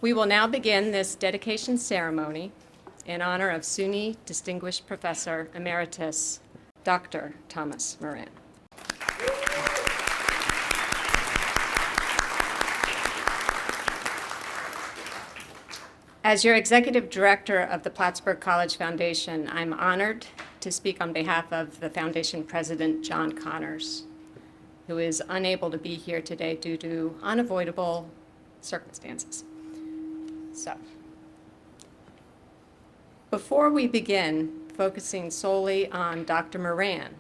We will now begin this dedication ceremony in honor of SUNY Distinguished Professor Emeritus, Dr. Thomas Moran. As your Executive Director of the Plattsburgh College Foundation, I'm honored to speak on behalf of the Foundation President, John Connors, who is unable to be here today due to unavoidable circumstances. So, before we begin focusing solely on Dr. Moran,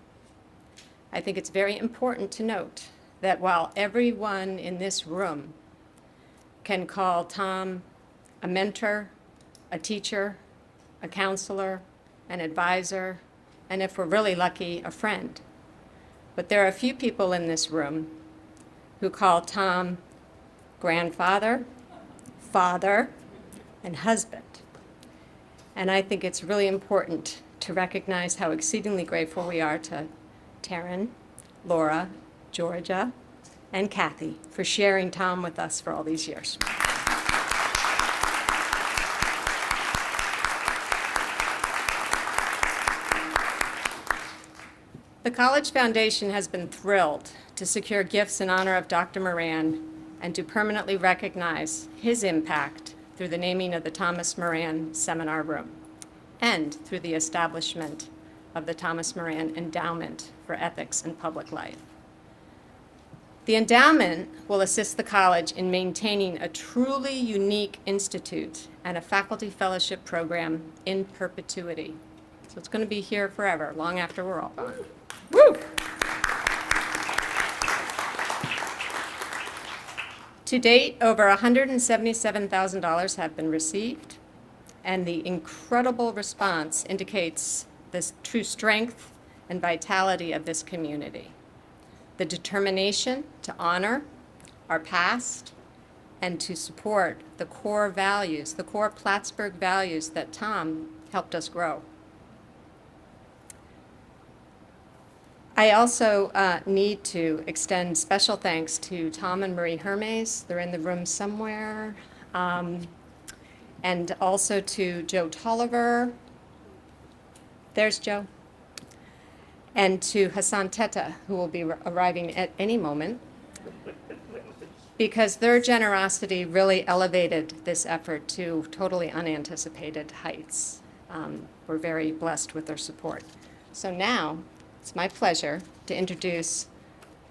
I think it's very important to note that while everyone in this room can call Tom a mentor, a teacher, a counselor, an advisor, and if we're really lucky, a friend. But there are a few people in this room who call Tom grandfather, father, and husband. And I think it's really important to recognize how exceedingly grateful we are to Taryn, Laura, Georgia, and Kathy for sharing Tom with us for all these years. The College Foundation has been thrilled to secure gifts in honor of Dr. Moran and to permanently recognize his impact through the naming of the Thomas Moran Seminar Room and through the establishment of the Thomas Moran Endowment for Ethics and Public Life. The endowment will assist the college in maintaining a truly unique institute and a faculty fellowship program in perpetuity. So it's going to be here forever, long after we're all gone. Woo! To date, over $177,000 have been received, and the incredible response indicates the true strength and vitality of this community. The determination to honor our past and to support the core values, the core Plattsburgh values that Tom helped us grow. I also need to extend special thanks to Tom and Marie Hermes. They're in the room somewhere. And also to Joe Tolliver. There's Joe. And to Hassan Teta, who will be arriving at any moment, because their generosity really elevated this effort to totally unanticipated heights. We're very blessed with their support. So now, it's my pleasure to introduce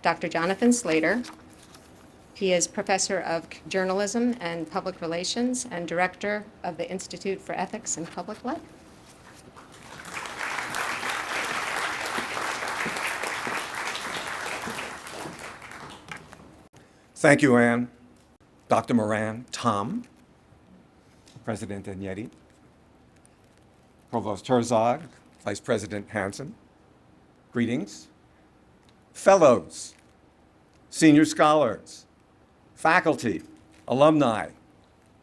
Dr. Jonathan Slater. He is Professor of Journalism and Public Relations and Director of the Institute for Ethics and Public Life. Thank you, Anne. Dr. Moran, Tom, President Agneti, Provost Herzog, Vice President Hansen, greetings. Fellows, senior scholars, faculty, alumni,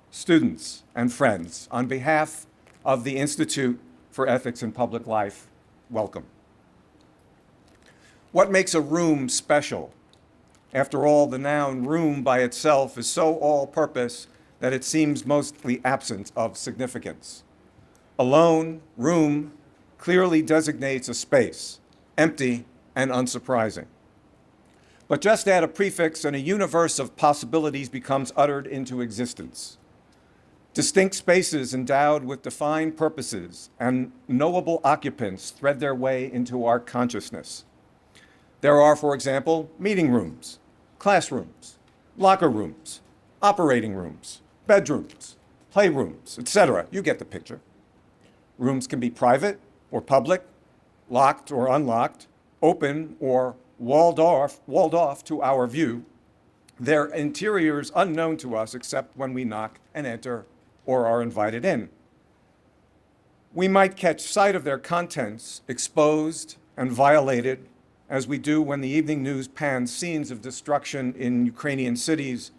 students, and friends, on behalf of the Institute for Ethics and Public Life, welcome. What makes a room special? After all, the noun room by itself is so all-purpose that it seems mostly absent of significance. Alone, room clearly designates a space, empty and unsurprising. But just add a prefix and a universe of possibilities becomes uttered into existence. Distinct spaces endowed with defined purposes and knowable occupants thread their way into our consciousness. There are, for example, meeting rooms, classrooms, locker rooms, operating rooms, bedrooms, playrooms, etc. You get the picture. Rooms can be private or public, locked or unlocked, open or walled off to our view, their interiors unknown to us except when we knock and enter or are invited in. We might catch sight of their contents exposed and violated, as we do when the evening news pans scenes of destruction in Ukrainian cities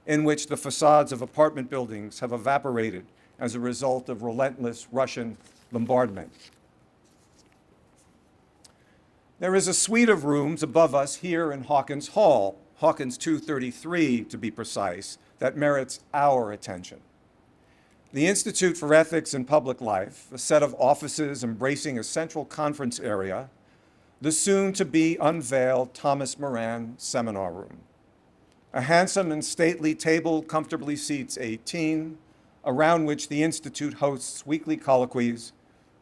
in which the facades of apartment buildings have evaporated as a result of relentless Russian bombardment. There is a suite of rooms above us here in Hawkins Hall, Hawkins 233 to be precise, that merits our attention. The Institute for Ethics in Public Life, a set of offices embracing a central conference area, the soon-to-be unveiled Thomas Moran Seminar Room. A handsome and stately table comfortably seats 18, around which the Institute hosts weekly colloquies,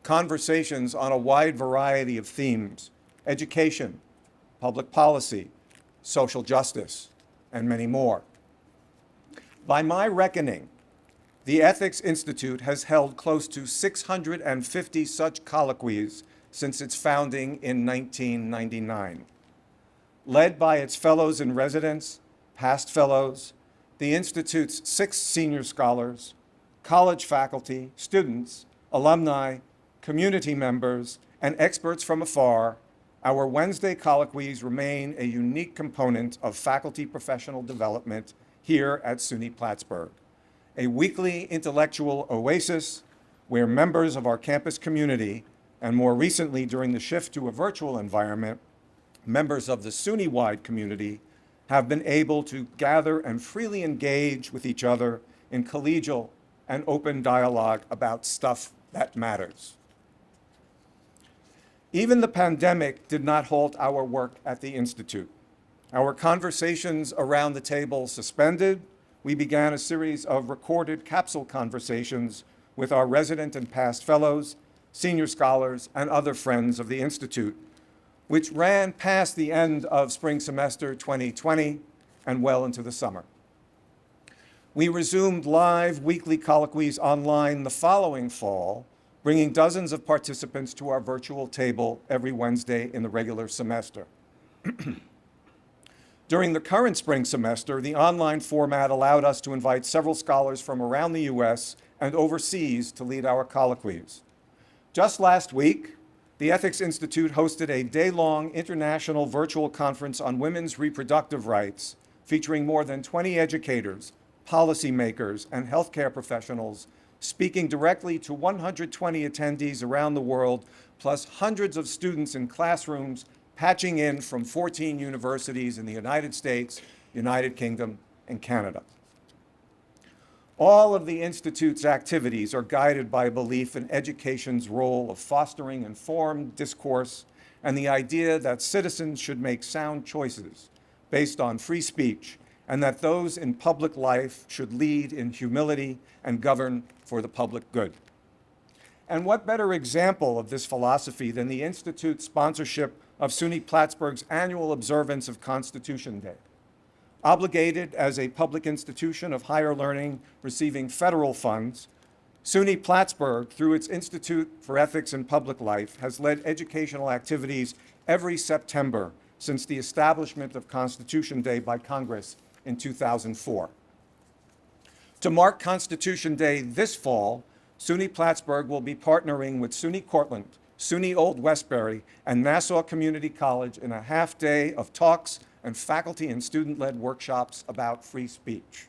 conversations on a wide variety of themes: education, public policy, social justice, and many more. By my reckoning, the Ethics Institute has held close to 650 such colloquies since its founding in 1999. Led by its fellows in residence, past fellows, the Institute's 6 senior scholars, college faculty, students, alumni, community members, and experts from afar, our Wednesday colloquies remain a unique component of faculty professional development here at SUNY Plattsburgh, a weekly intellectual oasis where members of our campus community, and more recently during the shift to a virtual environment, members of the SUNY-wide community have been able to gather and freely engage with each other in collegial and open dialogue about stuff that matters. Even the pandemic did not halt our work at the Institute. Our conversations around the table suspended, we began a series of recorded capsule conversations with our resident and past fellows, senior scholars, and other friends of the Institute, which ran past the end of spring semester 2020 and well into the summer. We resumed live weekly colloquies online the following fall, bringing dozens of participants to our virtual table every Wednesday in the regular semester. During the current spring semester, the online format allowed us to invite several scholars from around the US and overseas to lead our colloquies. Just last week, the Ethics Institute hosted a day-long international virtual conference on women's reproductive rights, featuring more than 20 educators, policymakers, and healthcare professionals, speaking directly to 120 attendees around the world, plus hundreds of students in classrooms patching in from 14 universities in the United States, United Kingdom, and Canada. All of the Institute's activities are guided by a belief in education's role of fostering informed discourse and the idea that citizens should make sound choices based on free speech, and that those in public life should lead in humility and govern for the public good. And what better example of this philosophy than the Institute's sponsorship of SUNY Plattsburgh's annual observance of Constitution Day? Obligated as a public institution of higher learning receiving federal funds, SUNY Plattsburgh, through its Institute for Ethics in Public Life, has led educational activities every September since the establishment of Constitution Day by Congress in 2004. To mark Constitution Day this fall, SUNY Plattsburgh will be partnering with SUNY Cortland, SUNY Old Westbury, and Nassau Community College in a half-day of talks and faculty and student-led workshops about free speech.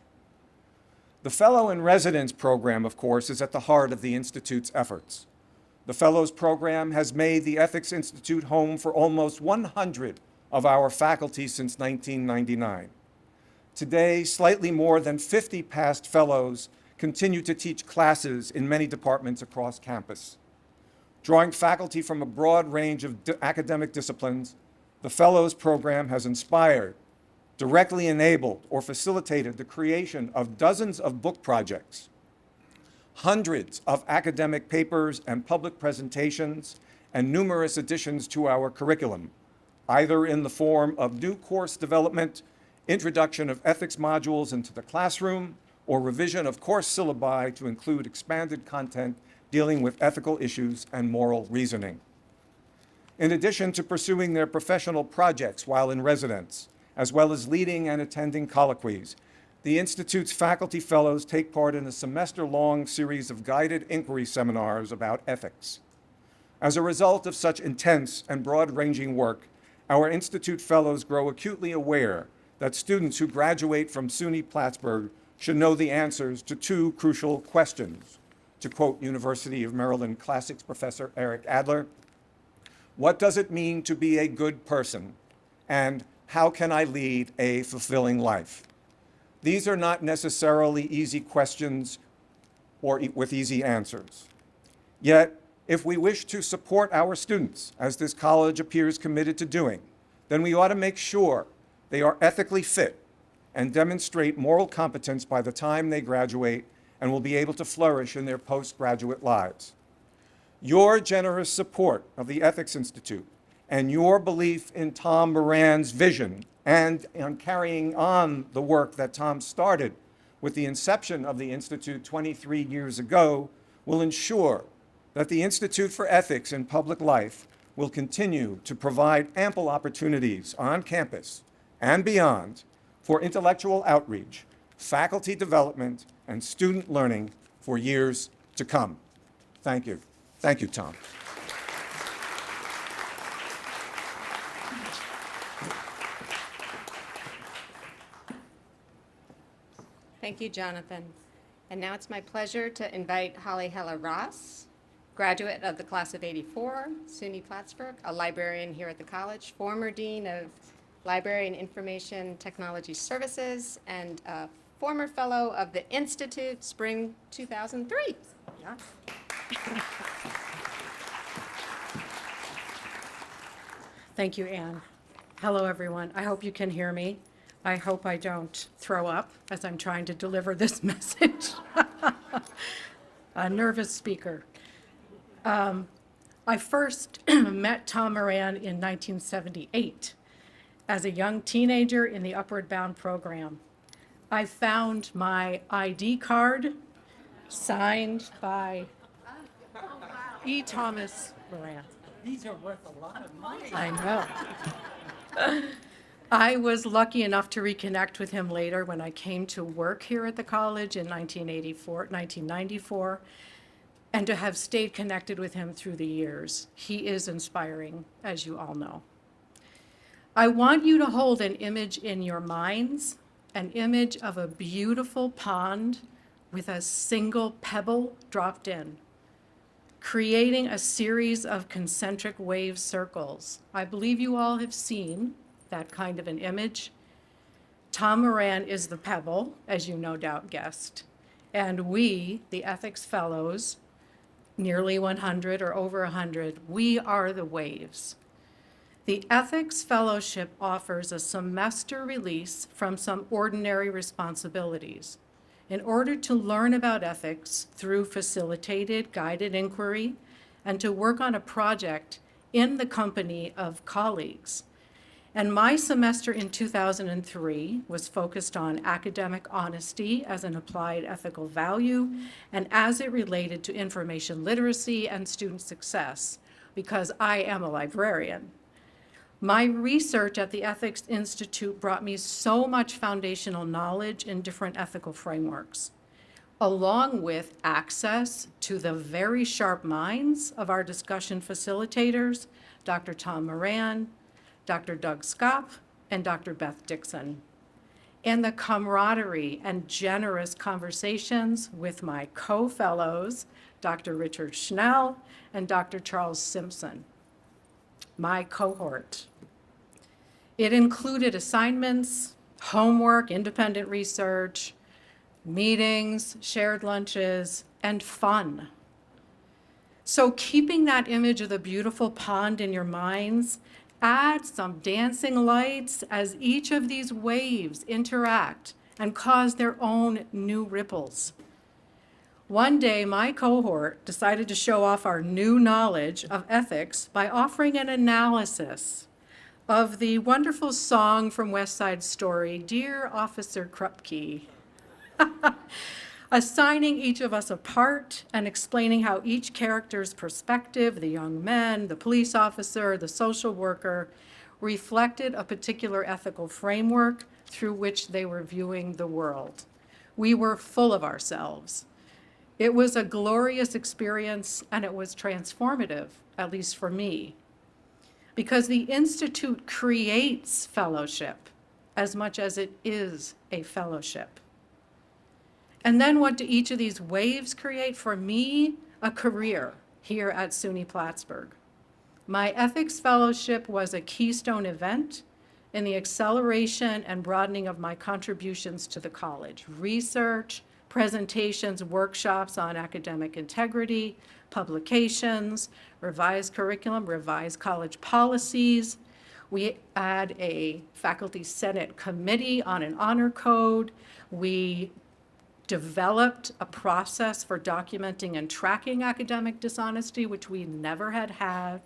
The Fellow in Residence program, of course, is at the heart of the Institute's efforts. The Fellows program has made the Ethics Institute home for almost 100 of our faculty since 1999. Today, slightly more than 50 past fellows continue to teach classes in many departments across campus. Drawing faculty from a broad range of academic disciplines, the Fellows program has inspired, directly enabled, or facilitated the creation of dozens of book projects, hundreds of academic papers and public presentations, and numerous additions to our curriculum, either in the form of new course development, introduction of ethics modules into the classroom, or revision of course syllabi to include expanded content dealing with ethical issues and moral reasoning. In addition to pursuing their professional projects while in residence, as well as leading and attending colloquies, the Institute's faculty fellows take part in a semester-long series of guided inquiry seminars about ethics. As a result of such intense and broad-ranging work, our Institute fellows grow acutely aware that students who graduate from SUNY Plattsburgh should know the answers to 2 crucial questions. To quote University of Maryland Classics professor Eric Adler, what does it mean to be a good person? And how can I lead a fulfilling life? These are not necessarily easy questions or with easy answers. Yet, if we wish to support our students, as this college appears committed to doing, then we ought to make sure they are ethically fit and demonstrate moral competence by the time they graduate and will be able to flourish in their postgraduate lives. Your generous support of the Ethics Institute and your belief in Tom Moran's vision and on carrying on the work that Tom started with the inception of the Institute 23 years ago will ensure that the Institute for Ethics in Public Life will continue to provide ample opportunities on campus and beyond for intellectual outreach, faculty development, and student learning for years to come. Thank you. Thank you, Tom. Thank you, Jonathan. And now it's my pleasure to invite Holly Heller-Ross, graduate of the class of '84, SUNY Plattsburgh, a librarian here at the college, former dean of Library and Information Technology Services, and a former fellow of the Institute, spring 2003. Yeah. Thank you, Anne. Hello, everyone. I hope you can hear me. I hope I don't throw up as I'm trying to deliver this message. A nervous speaker. I first met Tom Moran in 1978 as a young teenager in the Upward Bound program. I found my ID card signed by E. Thomas Moran. These are worth a lot of money. I know. I was lucky enough to reconnect with him later when I came to work here at the college in 1994, and to have stayed connected with him through the years. He is inspiring, as you all know. I want you to hold an image in your minds, an image of a beautiful pond with a single pebble dropped in, creating a series of concentric wave circles. I believe you all have seen that kind of an image. Tom Moran is the pebble, as you no doubt guessed, and we, the ethics fellows, nearly 100 or over 100, we are the waves. The Ethics Fellowship offers a semester release from some ordinary responsibilities in order to learn about ethics through facilitated guided inquiry and to work on a project in the company of colleagues. And my semester in 2003 was focused on academic honesty as an applied ethical value and as it related to information literacy and student success, because I am a librarian. My research at the Ethics Institute brought me so much foundational knowledge in different ethical frameworks, along with access to the very sharp minds of our discussion facilitators, Dr. Tom Moran, Dr. Doug Skopp, and Dr. Beth Dixon, and the camaraderie and generous conversations with my co-fellows, Dr. Richard Schnell and Dr. Charles Simpson, my cohort. It included assignments, homework, independent research, meetings, shared lunches, and fun. So keeping that image of the beautiful pond in your minds, add some dancing lights as each of these waves interact and cause their own new ripples. One day, my cohort decided to show off our new knowledge of ethics by offering an analysis of the wonderful song from West Side Story, Dear Officer Krupke, assigning each of us a part and explaining how each character's perspective, the young men, the police officer, the social worker, reflected a particular ethical framework through which they were viewing the world. We were full of ourselves. It was a glorious experience, and it was transformative, at least for me, because the Institute creates fellowship as much as it is a fellowship. And then what do each of these waves create? For me, a career here at SUNY Plattsburgh. My ethics fellowship was a keystone event in the acceleration and broadening of my contributions to the college, research, presentations, workshops on academic integrity, publications, revised curriculum, revised college policies. We had a faculty senate committee on an honor code. We developed a process for documenting and tracking academic dishonesty, which we never had had.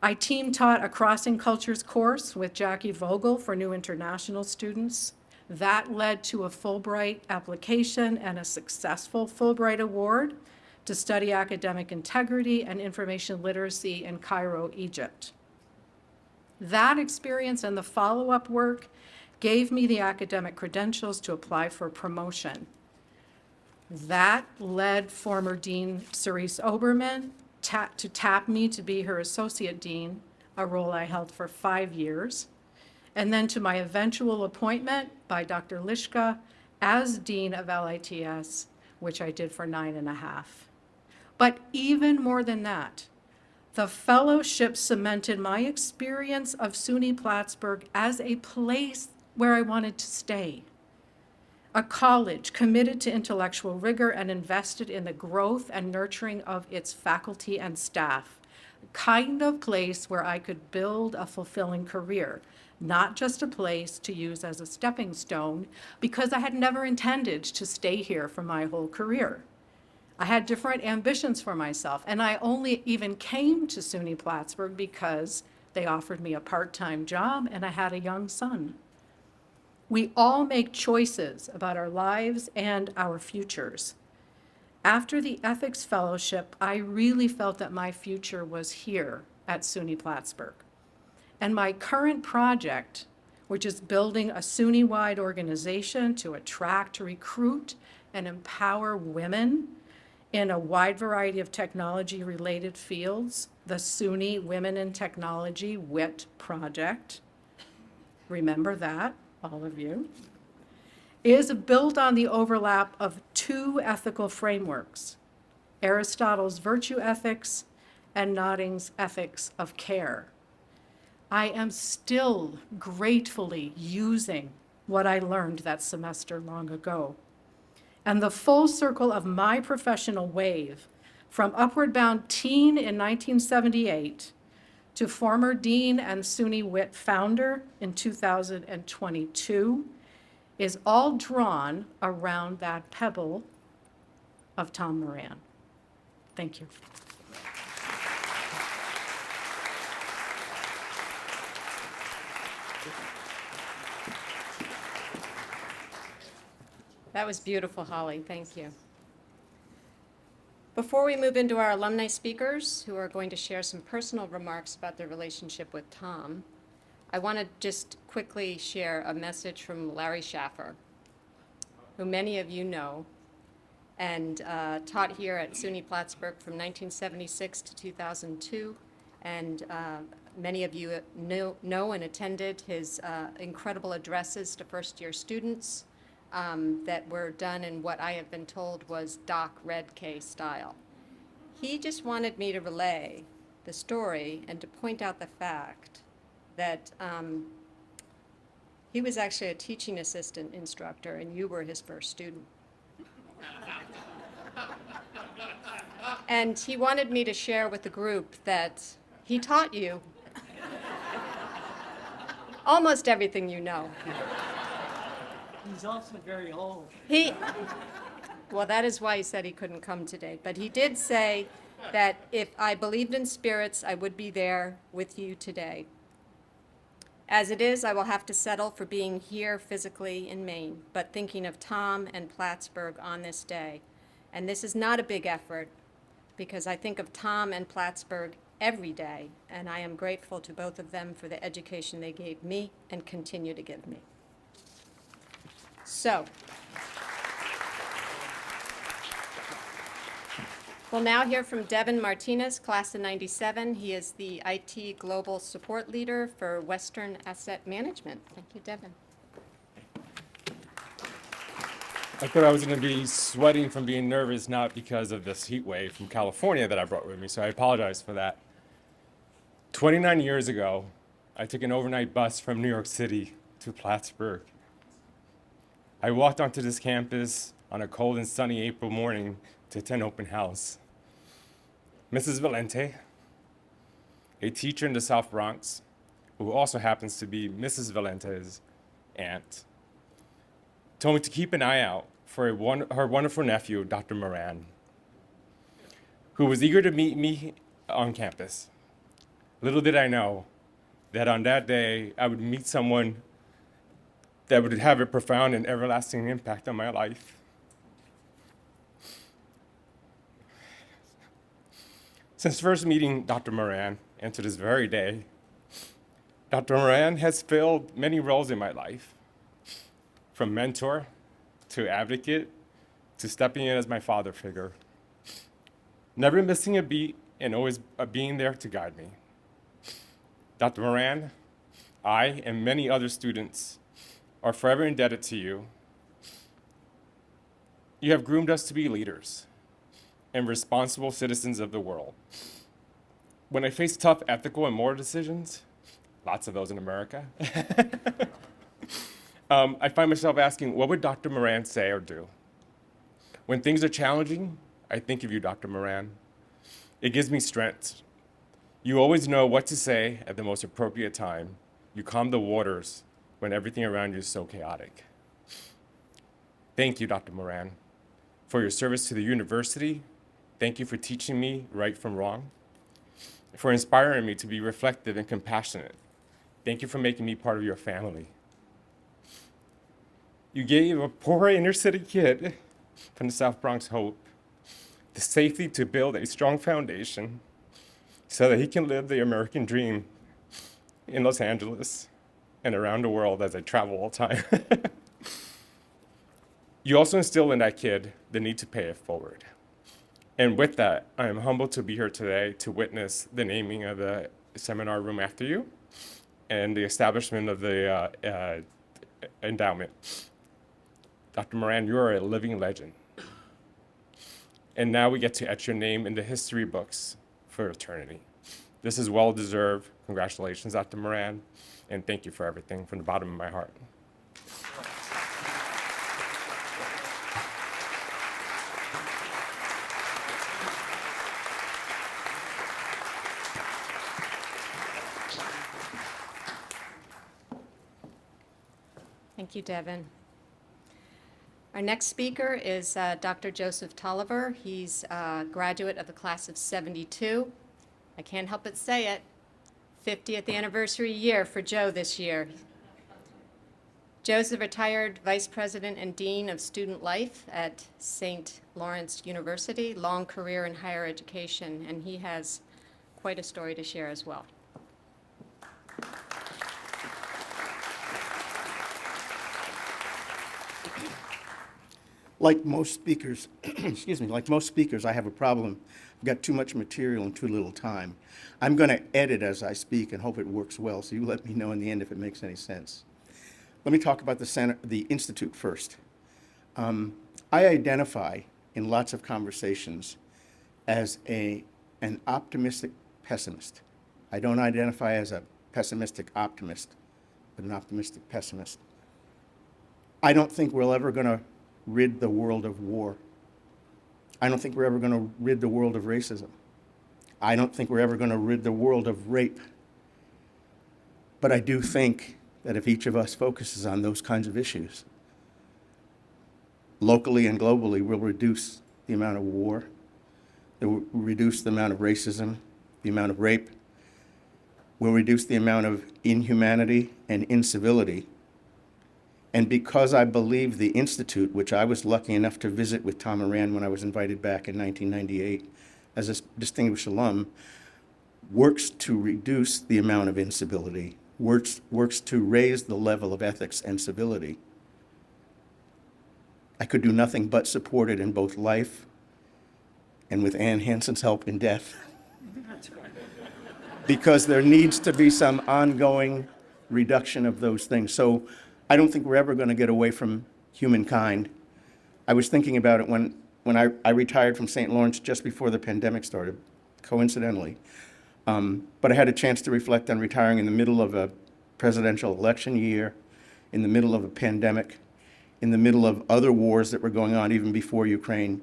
I team taught a Crossing Cultures course with Jackie Vogel for new international students. That led to a Fulbright application and a successful Fulbright award to study academic integrity and information literacy in Cairo, Egypt. That experience and the follow-up work gave me the academic credentials to apply for promotion. That led former Dean Cerise Oberman to tap me to be her associate dean, a role I held for 5 years, and then to my eventual appointment by Dr. Lishka as dean of LITS, which I did for 9.5. But even more than that, the fellowship cemented my experience of SUNY Plattsburgh as a place where I wanted to stay. A college committed to intellectual rigor and invested in the growth and nurturing of its faculty and staff. Kind of place where I could build a fulfilling career, not just a place to use as a stepping stone, because I had never intended to stay here for my whole career. I had different ambitions for myself, and I only even came to SUNY Plattsburgh because they offered me a part-time job and I had a young son. We all make choices about our lives and our futures. After the Ethics Fellowship, I really felt that my future was here at SUNY Plattsburgh. And my current project, which is building a SUNY-wide organization to attract, recruit, and empower women in a wide variety of technology-related fields, the SUNY Women in Technology WIT project, remember that, all of you, is built on the overlap of two ethical frameworks, Aristotle's virtue ethics and Nodding's ethics of care. I am still gratefully using what I learned that semester long ago. And the full circle of my professional wave, from Upward Bound teen in 1978 to former dean and SUNY WIT founder in 2022, is all drawn around that pebble of Tom Moran. Thank you. That was beautiful, Holly. Thank you. Before we move into our alumni speakers, who are going to share some personal remarks about their relationship with Tom, I want to just quickly share a message from Larry Schaffer, who many of you know, and taught here at SUNY Plattsburgh from 1976 to 2002, and many of you know and attended his incredible addresses to first-year students that were done in what I have been told was Doc Redkay style. He just wanted me to relay the story and to point out the fact that he was actually a teaching assistant instructor and you were his first student. And he wanted me to share with the group that he taught you almost everything you know. He's also very old. Well, that is why he said he couldn't come today. But he did say that if I believed in spirits, I would be there with you today. As it is, I will have to settle for being here physically in Maine, but thinking of Tom and Plattsburgh on this day. And this is not a big effort, because I think of Tom and Plattsburgh every day, and I am grateful to both of them for the education they gave me and continue to give me. So, we'll now hear from Devin Martinez, class of 97. He is the IT Global Support Leader for Western Asset Management. Thank you, Devin. I thought I was going to be sweating from being nervous, not because of this heat wave from California that I brought with me, so I apologize for that. 29 years ago, I took an overnight bus from New York City to Plattsburgh. I walked onto this campus on a cold and sunny April morning to attend open house. Mrs. Valente, a teacher in the South Bronx, who also happens to be Mrs. Valente's aunt, told me to keep an eye out for her wonderful nephew, Dr. Moran, who was eager to meet me on campus. Little did I know that on that day, I would meet someone that would have a profound and everlasting impact on my life. Since first meeting Dr. Moran, and to this very day, Dr. Moran has filled many roles in my life, from mentor to advocate to stepping in as my father figure, never missing a beat and always being there to guide me. Dr. Moran, I and many other students are forever indebted to you. You have groomed us to be leaders and responsible citizens of the world. When I face tough ethical and moral decisions, lots of those in America, I find myself asking, what would Dr. Moran say or do? When things are challenging, I think of you, Dr. Moran. It gives me strength. You always know what to say at the most appropriate time. You calm the waters when everything around you is so chaotic. Thank you, Dr. Moran, for your service to the university. Thank you for teaching me right from wrong, for inspiring me to be reflective and compassionate. Thank you for making me part of your family. You gave a poor inner city kid from the South Bronx hope, the safety to build a strong foundation so that he can live the American dream in Los Angeles and around the world as I travel all the time. You also instilled in that kid the need to pay it forward. And with that, I am humbled to be here today to witness the naming of the seminar room after you and the establishment of the endowment. Dr. Moran, you are a living legend. And now we get to etch your name in the history books for eternity. This is well-deserved. Congratulations, Dr. Moran, and thank you for everything from the bottom of my heart. Thank you, Devin. Our next speaker is Dr. Joseph Tolliver. He's a graduate of the class of '72. I can't help but say it, 50th anniversary year for Joe this year. Joe's a retired vice president and dean of student life at St. Lawrence University, long career in higher education, and he has quite a story to share as well. Like most speakers, excuse me, like most speakers, I have a problem. I've got too much material and too little time. I'm going to edit as I speak and hope it works well, so you let me know in the end if it makes any sense. Let me talk about the Institute first. I identify in lots of conversations as an optimistic pessimist. I don't identify as a pessimistic optimist, but an optimistic pessimist. I don't think we're ever going to rid the world of war. I don't think we're ever going to rid the world of racism. I don't think we're ever going to rid the world of rape. But I do think that if each of us focuses on those kinds of issues, locally and globally, we'll reduce the amount of war, we'll reduce the amount of racism, the amount of rape, we'll reduce the amount of inhumanity and incivility. And because I believe the Institute, which I was lucky enough to visit with Tom Moran when I was invited back in 1998 as a distinguished alum, works to reduce the amount of incivility, works to raise the level of ethics and civility, I could do nothing but support it in both life and with Ann Hansen's help in death. Because there needs to be some ongoing reduction of those things. So I don't think we're ever going to get away from humankind. I was thinking about it when I retired from St. Lawrence just before the pandemic started, coincidentally. But I had a chance to reflect on retiring in the middle of a presidential election year, in the middle of a pandemic, in the middle of other wars that were going on even before Ukraine,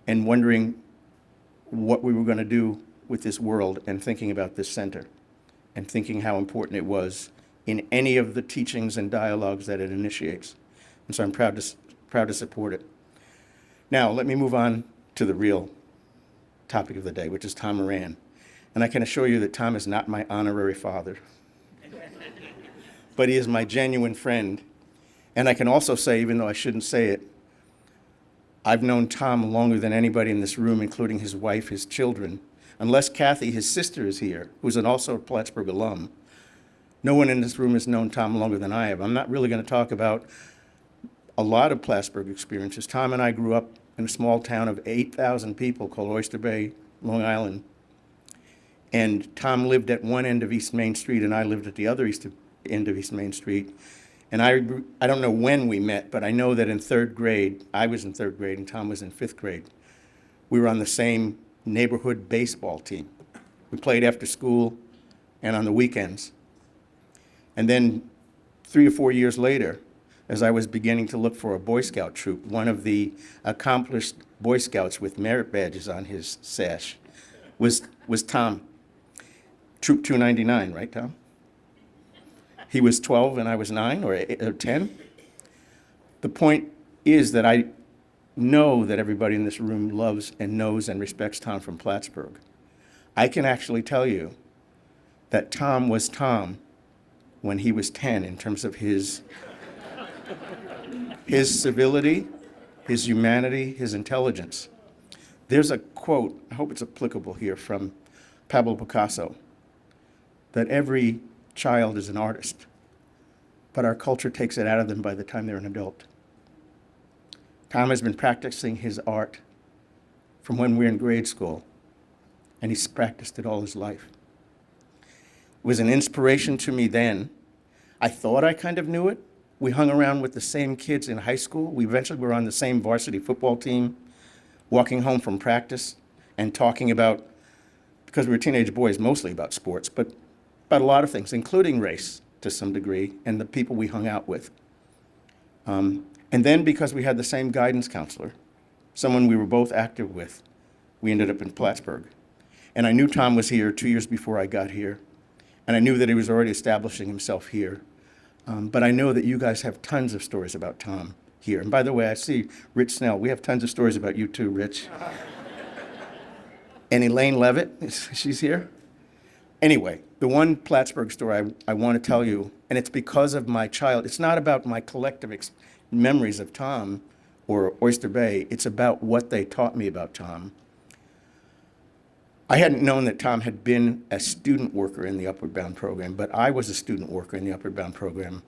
and wondering what we were going to do with this world, and thinking about this center, and thinking how important it was in any of the teachings and dialogues that it initiates. And so I'm proud to support it. Now, let me move on to the real topic of the day, which is Tom Moran. And I can assure you that Tom is not my honorary father, but he is my genuine friend. And I can also say, even though I shouldn't say it, I've known Tom longer than anybody in this room, including his wife, his children. Unless Kathy, his sister, is here, who's also a Plattsburgh alum, no one in this room has known Tom longer than I have. I'm not really going to talk about a lot of Plattsburgh experiences. Tom and I grew up in a small town of 8,000 people called Oyster Bay, Long Island. And Tom lived at one end of East Main Street, and I lived at the other end of East Main Street. And I don't know when we met, but I know that in third grade, I was in third grade and Tom was in fifth grade. We were on the same neighborhood baseball team. We played after school and on the weekends. And then 3 or 4 years later, as I was beginning to look for a Boy Scout troop, one of the accomplished Boy Scouts with merit badges on his sash was Tom. Troop 299, right, Tom? He was 12 and I was 9 or 10. The point is that I know that everybody in this room loves and knows and respects Tom from Plattsburgh. I can actually tell you that Tom was Tom when he was 10 in terms of his civility, his humanity, his intelligence. There's a quote, I hope it's applicable here, from Pablo Picasso, that every child is an artist, but our culture takes it out of them by the time they're an adult. Tom has been practicing his art from when we were in grade school, and he's practiced it all his life. It was an inspiration to me then. I thought I kind of knew it. We hung around with the same kids in high school. We eventually were on the same varsity football team, walking home from practice and talking about, because we were teenage boys, mostly about sports, but about a lot of things, including race to some degree, and the people we hung out with. And then because we had the same guidance counselor, someone we were both active with, we ended up in Plattsburgh. And I knew Tom was here 2 years before I got here, and I knew that he was already establishing himself here. But I know that you guys have tons of stories about Tom here. And by the way, I see Rich Snell. We have tons of stories about you too, Rich. And Elaine Levitt, she's here. Anyway, the one Plattsburgh story I want to tell you, and it's because of my child. It's not about my collective memories of Tom or Oyster Bay. It's about what they taught me about Tom. I hadn't known that Tom had been a student worker in the Upward Bound program, but I was a student worker in the Upward Bound program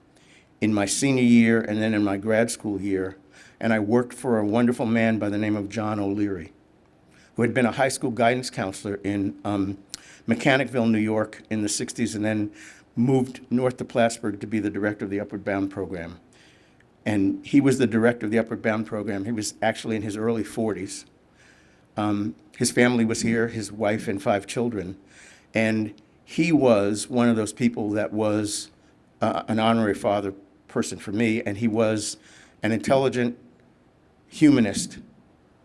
in my senior year and then in my grad school year, and I worked for a wonderful man by the name of John O'Leary, who had been a high school guidance counselor in Mechanicville, New York in the 60s, and then moved north to Plattsburgh to be the director of the Upward Bound program. And he was the director of the Upward Bound program. He was actually in his early 40s. His family was here, his wife and 5 children, and he was one of those people that was an honorary father person for me, and he was an intelligent humanist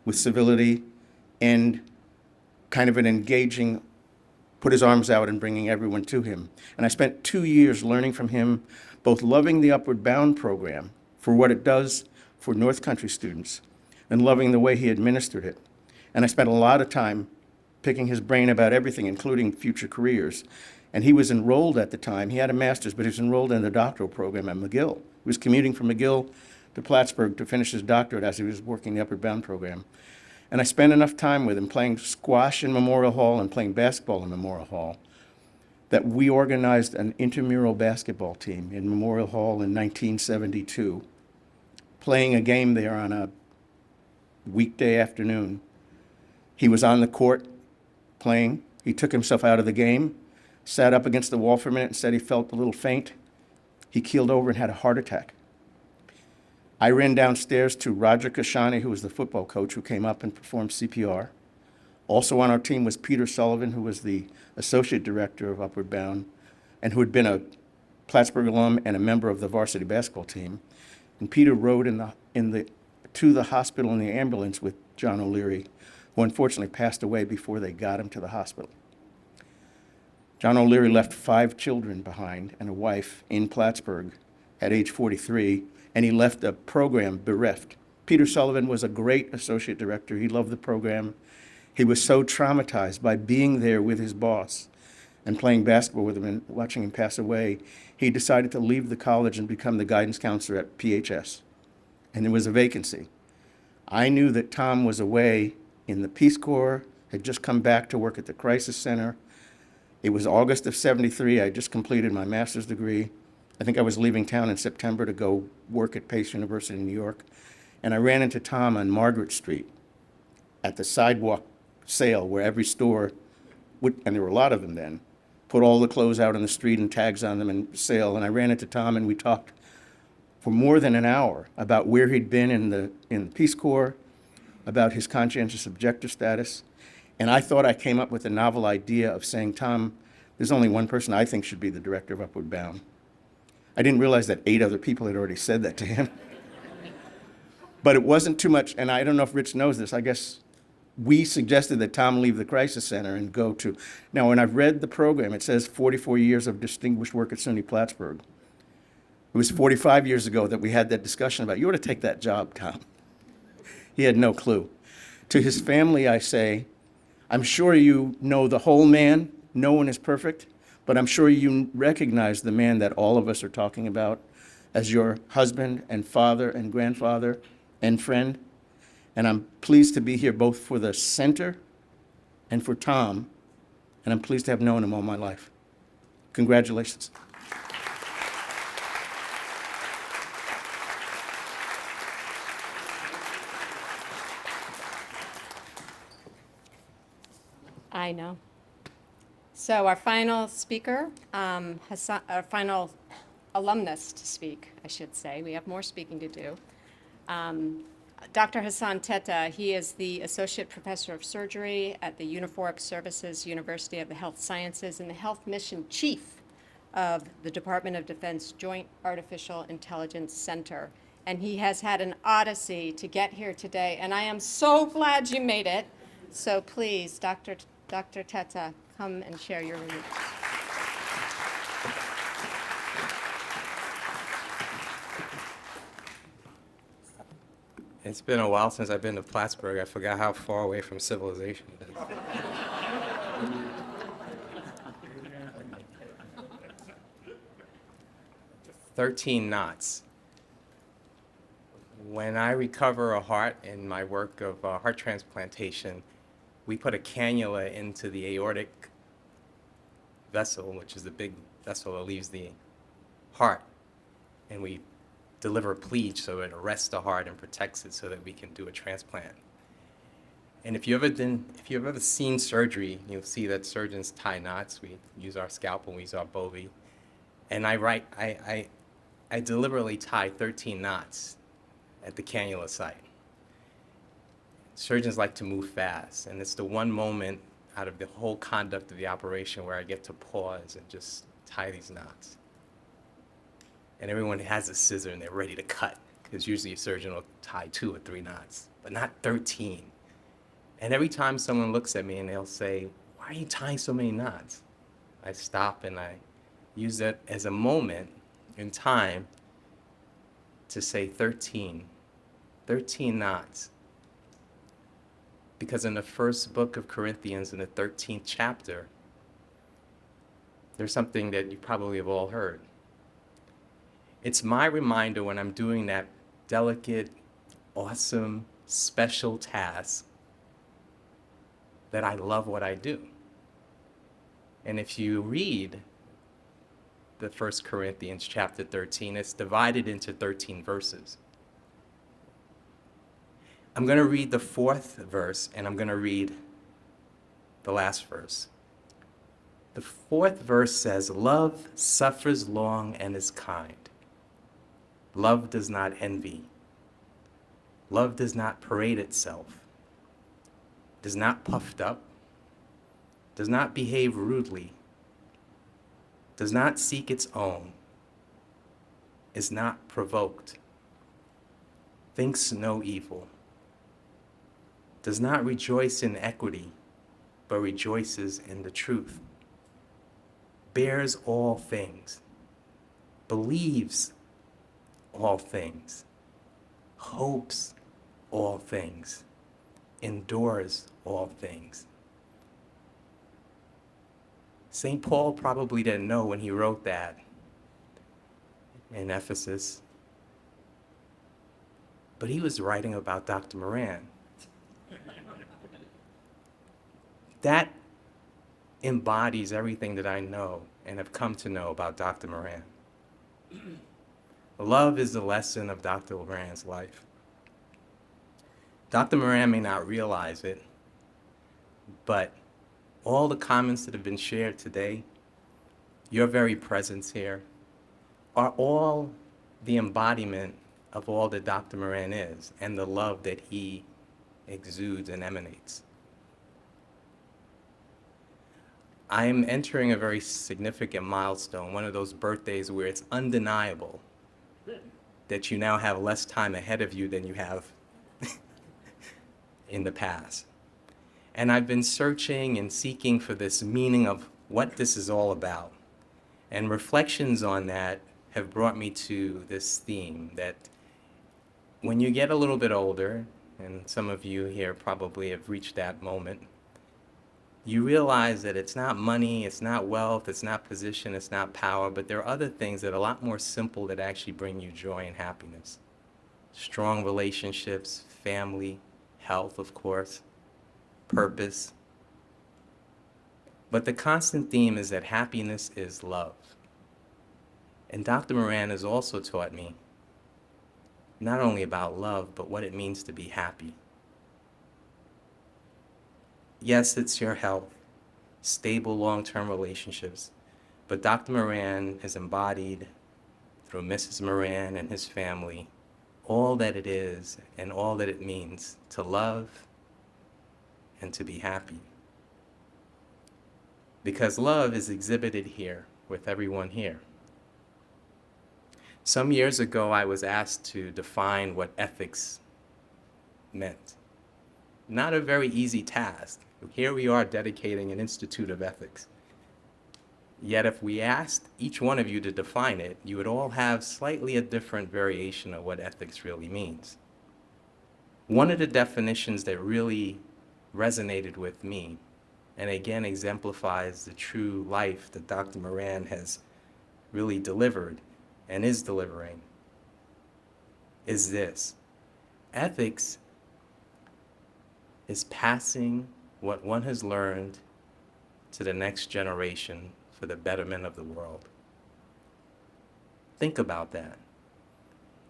with civility and kind of an engaging, put his arms out and bringing everyone to him. And I spent 2 years learning from him, both loving the Upward Bound program for what it does for North Country students and loving the way he administered it. And I spent a lot of time picking his brain about everything, including future careers. And he was enrolled at the time. He had a master's, but he was enrolled in the doctoral program at McGill. He was commuting from McGill to Plattsburgh to finish his doctorate as he was working the Upward Bound program. And I spent enough time with him playing squash in Memorial Hall and playing basketball in Memorial Hall that we organized an intramural basketball team in Memorial Hall in 1972, playing a game there on a weekday afternoon. He was on the court playing. He took himself out of the game, sat up against the wall for a minute and said he felt a little faint. He keeled over and had a heart attack. I ran downstairs to Roger Kashani, who was the football coach, who came up and performed CPR. Also on our team was Peter Sullivan, who was the associate director of Upward Bound and who had been a Plattsburgh alum and a member of the varsity basketball team. And Peter rode to the hospital in the ambulance with John O'Leary, who unfortunately passed away before they got him to the hospital. John O'Leary left 5 children behind and a wife in Plattsburgh at age 43, and he left a program bereft. Peter Sullivan was a great associate director. He loved the program. He was so traumatized by being there with his boss and playing basketball with him and watching him pass away, he decided to leave the college and become the guidance counselor at PHS. And there was a vacancy. I knew that Tom was away in the Peace Corps, had just come back to work at the Crisis Center. It was August of '73. I had just completed my master's degree. I think I was leaving town in September to go work at Pace University in New York. And I ran into Tom on Margaret Street at the sidewalk sale where every store, and there were a lot of them then, put all the clothes out on the street and tags on them and sale. And I ran into Tom and we talked for more than an hour about where he'd been in the Peace Corps, about his conscientious objector status. And I thought I came up with a novel idea of saying, Tom, there's only one person I think should be the director of Upward Bound. I didn't realize that 8 other people had already said that to him. But it wasn't too much, and I don't know if Rich knows this, I guess we suggested that Tom leave the Crisis Center and go to, now when I've read the program, it says 44 years of distinguished work at SUNY Plattsburgh. It was 45 years ago that we had that discussion about, you ought to take that job, Tom. He had no clue. To his family, I say, I'm sure you know the whole man. No one is perfect, but I'm sure you recognize the man that all of us are talking about as your husband and father and grandfather and friend. And I'm pleased to be here both for the center and for Tom, and I'm pleased to have known him all my life. Congratulations. I know. So our final speaker, our final alumnus to speak, I should say. We have more speaking to do. Dr. Hassan Teta, he is the Associate Professor of Surgery at the Uniformed Services University of the Health Sciences and the Health Mission Chief of the Department of Defense Joint Artificial Intelligence Center. And he has had an odyssey to get here today, and I am so glad you made it. So please, Dr. Teta, come and share your remarks. It's been a while since I've been to Plattsburgh. I forgot how far away from civilization it is. 13 knots. When I recover a heart in my work of heart transplantation, we put a cannula into the aortic vessel, which is the big vessel that leaves the heart, and we deliver a pleat so it arrests the heart and protects it so that we can do a transplant. And if you've ever seen surgery, you'll see that surgeons tie knots. We use our scalpel, we use our bovie. And I deliberately tie 13 knots at the cannula site. Surgeons like to move fast, and it's the one moment out of the whole conduct of the operation where I get to pause and just tie these knots. And everyone has a scissor and they're ready to cut, because usually a surgeon will tie 2 or 3 knots, but not 13. And every time someone looks at me and they'll say, why are you tying so many knots? I stop and I use that as a moment in time to say 13 knots. Because in the first book of Corinthians, in the 13th chapter, there's something that you probably have all heard. It's my reminder when I'm doing that delicate, awesome, special task that I love what I do. And if you read the 1 Corinthians chapter 13, it's divided into 13 verses. I'm going to read the 4th verse, and I'm going to read the last verse. The 4th verse says, love suffers long and is kind. Love does not envy. Love does not parade itself, does not puffed up, does not behave rudely, does not seek its own, is not provoked, thinks no evil, does not rejoice in equity, but rejoices in the truth, bears all things, believes all things, hopes all things, endures all things. St. Paul probably didn't know when he wrote that in Ephesus, but he was writing about Dr. Moran. That embodies everything that I know and have come to know about Dr. Moran. Love is the lesson of Dr. Moran's life. Dr. Moran may not realize it, but all the comments that have been shared today, your very presence here, are all the embodiment of all that Dr. Moran is and the love that he exudes and emanates. I am entering a very significant milestone, one of those birthdays where it's undeniable that you now have less time ahead of you than you have in the past. And I've been searching and seeking for this meaning of what this is all about. And reflections on that have brought me to this theme that when you get a little bit older, and some of you here probably have reached that moment, you realize that it's not money, it's not wealth, it's not position, it's not power, but there are other things that are a lot more simple that actually bring you joy and happiness. Strong relationships, family, health, of course, purpose. But the constant theme is that happiness is love. And Dr. Moran has also taught me not only about love, but what it means to be happy. Yes, it's your health, stable long-term relationships, but Dr. Moran has embodied through Mrs. Moran and his family all that it is and all that it means to love and to be happy. Because love is exhibited here with everyone here. Some years ago, I was asked to define what ethics meant. Not a very easy task. Here we are dedicating an institute of ethics. Yet if we asked each one of you to define it, you would all have slightly a different variation of what ethics really means. One of the definitions that really resonated with me, and again exemplifies the true life that Dr. Moran has really delivered and is delivering, is this: ethics is passing what one has learned to the next generation for the betterment of the world. Think about that.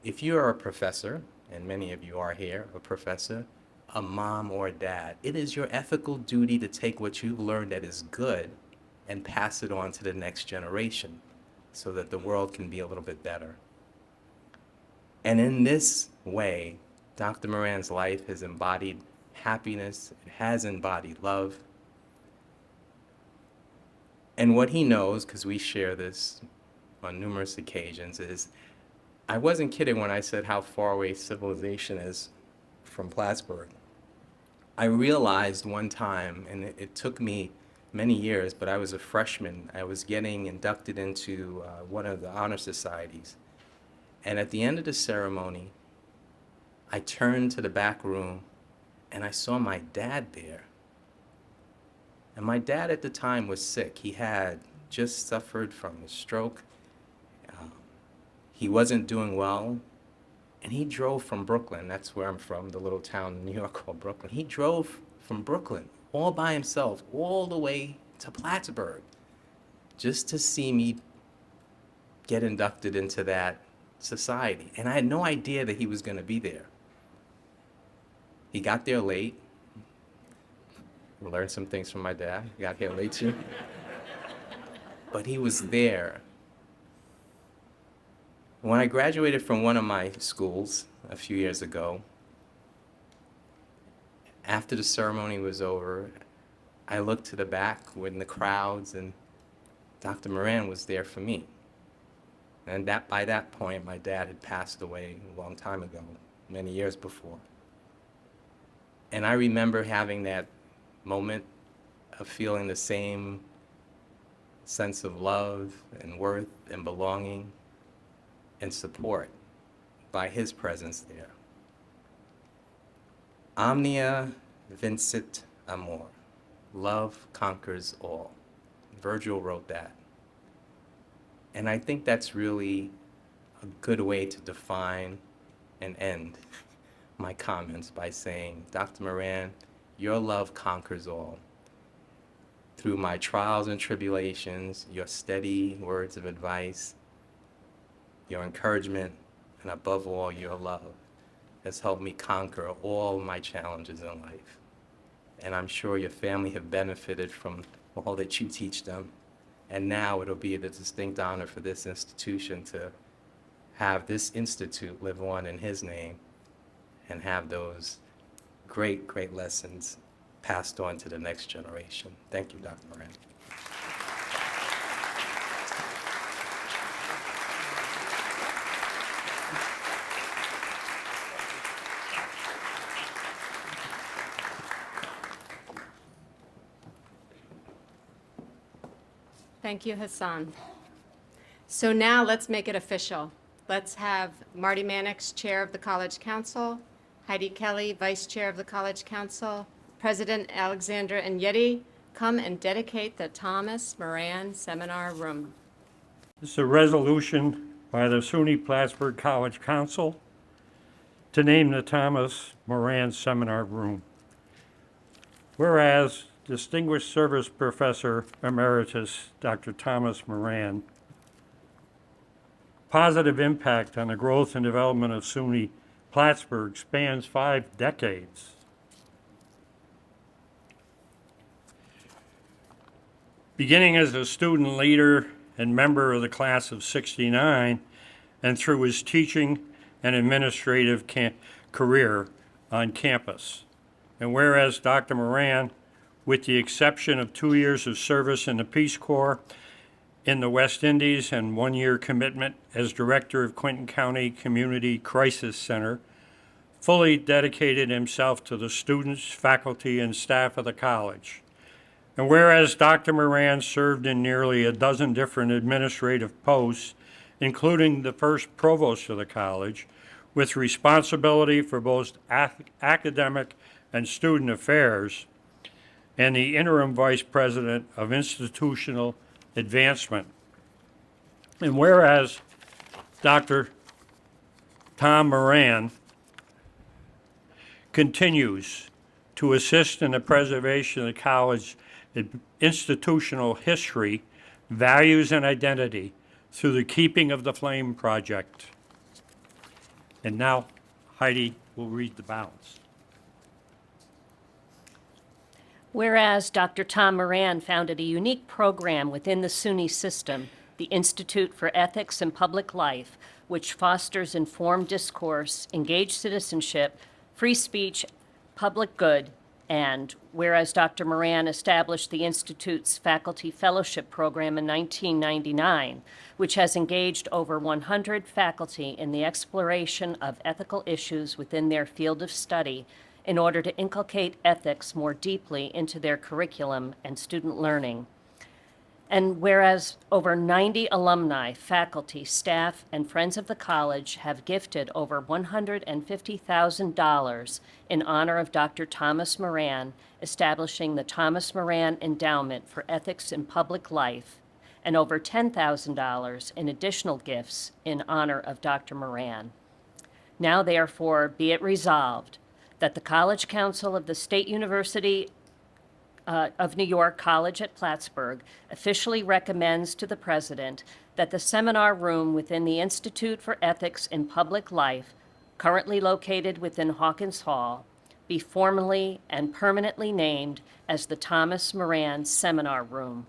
If you are a professor, and many of you are here, a professor, a mom or a dad, it is your ethical duty to take what you've learned that is good and pass it on to the next generation so that the world can be a little bit better. And in this way, Dr. Moran's life has embodied happiness, it has embodied love. And what he knows, because we share this on numerous occasions, is I wasn't kidding when I said how far away civilization is from Plattsburgh. I realized one time, and it took me many years, but I was a freshman. I was getting inducted into one of the honor societies. And at the end of the ceremony, I turned to the back room and I saw my dad there. And my dad at the time was sick. He had just suffered from a stroke. He wasn't doing well. And he drove from Brooklyn. That's where I'm from, the little town in New York called Brooklyn. He drove from Brooklyn all by himself, all the way to Plattsburgh, just to see me get inducted into that society. And I had no idea that he was going to be there. He got there late. I learned some things from my dad. He got here late too. But he was there. When I graduated from one of my schools a few years ago, after the ceremony was over, I looked to the back in the crowds, and Dr. Moran was there for me. And by that point, my dad had passed away a long time ago. many years before. And I remember having that moment of feeling the same sense of love and worth and belonging and support by his presence there. Omnia vincit amor. Love conquers all. Virgil wrote that. And I think that's really a good way to define and end my comments by saying, Dr. Moran, your love conquers all. Through my trials and tribulations, your steady words of advice, your encouragement, and above all, your love has helped me conquer all my challenges in life. And I'm sure your family have benefited from all that you teach them. And now it'll be a distinct honor for this institution to have this institute live on in his name and have those great, great lessons passed on to the next generation. Thank you, Dr. Moran. Thank you, Hassan. So now let's make it official. Let's have Marty Mannix, Chair of the College Council, Heidi Kelly, Vice Chair of the College Council, President Alexandra Agneti, come and dedicate the Thomas Moran Seminar Room. This is a resolution by the SUNY Plattsburgh College Council to name the Thomas Moran Seminar Room. Whereas Distinguished Service Professor Emeritus Dr. Thomas Moran positive impact on the growth and development of SUNY Plattsburgh spans 5 decades. Beginning as a student leader and member of the class of '69, and through his teaching and administrative career on campus. And whereas Dr. Moran, with the exception of 2 years of service in the Peace Corps in the West Indies and 1-year commitment as director of Clinton County Community Crisis Center, fully dedicated himself to the students, faculty, and staff of the college. And whereas Dr. Moran served in nearly a dozen different administrative posts, including the first provost of the college, with responsibility for both academic and student affairs, and the interim vice president of institutional advancement. And whereas Dr. Tom Moran continues to assist in the preservation of the college institutional history, values, and identity through the Keeping of the Flame project. And now Heidi will read the balance. Whereas Dr. Tom Moran founded a unique program within the SUNY system, the Institute for Ethics and Public Life, which fosters informed discourse, engaged citizenship, free speech, public good, and whereas Dr. Moran established the Institute's Faculty Fellowship Program in 1999, which has engaged over 100 faculty in the exploration of ethical issues within their field of study, in order to inculcate ethics more deeply into their curriculum and student learning. And whereas over 90 alumni, faculty, staff, and friends of the college have gifted over $150,000 in honor of Dr. Thomas Moran, establishing the Thomas Moran Endowment for Ethics in Public Life, and over $10,000 in additional gifts in honor of Dr. Moran. Now therefore be it resolved that the College Council of the State University of New York College at Plattsburgh officially recommends to the President that the seminar room within the Institute for Ethics in Public Life, currently located within Hawkins Hall, be formally and permanently named as the Thomas Moran Seminar Room.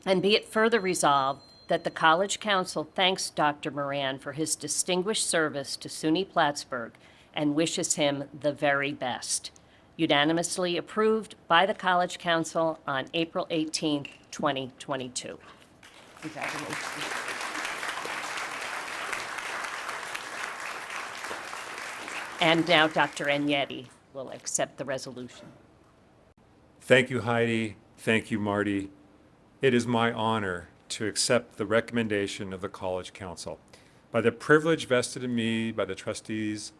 And be it further resolved that the College Council thanks Dr. Moran for his distinguished service to SUNY Plattsburgh and wishes him the very best. Unanimously approved by the College Council on April 18, 2022. Congratulations. And now Dr. Agnetti will accept the resolution. Thank you, Heidi. Thank you, Marty. It is my honor to accept the recommendation of the College Council. By the privilege vested in me by the trustees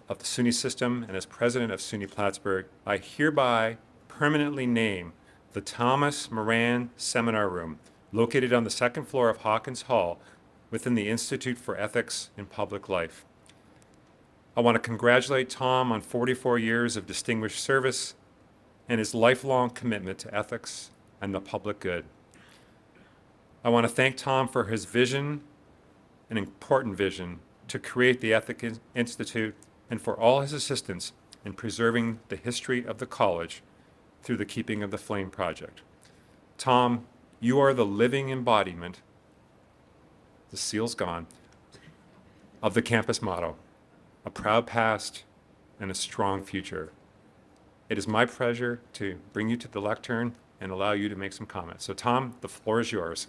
of the SUNY system and as president of SUNY Plattsburgh, I hereby permanently name the Thomas Moran Seminar Room, located on the second floor of Hawkins Hall within the Institute for Ethics in Public Life. I want to congratulate Tom on 44 years of distinguished service and his lifelong commitment to ethics and the public good. I want to thank Tom for his vision, an important vision, to create the Ethics Institute and for all his assistance in preserving the history of the college through the Keeping of the Flame project. Tom, you are the living embodiment, the seal's gone, of the campus motto, a proud past and a strong future. It is my pleasure to bring you to the lectern and allow you to make some comments. So Tom, the floor is yours.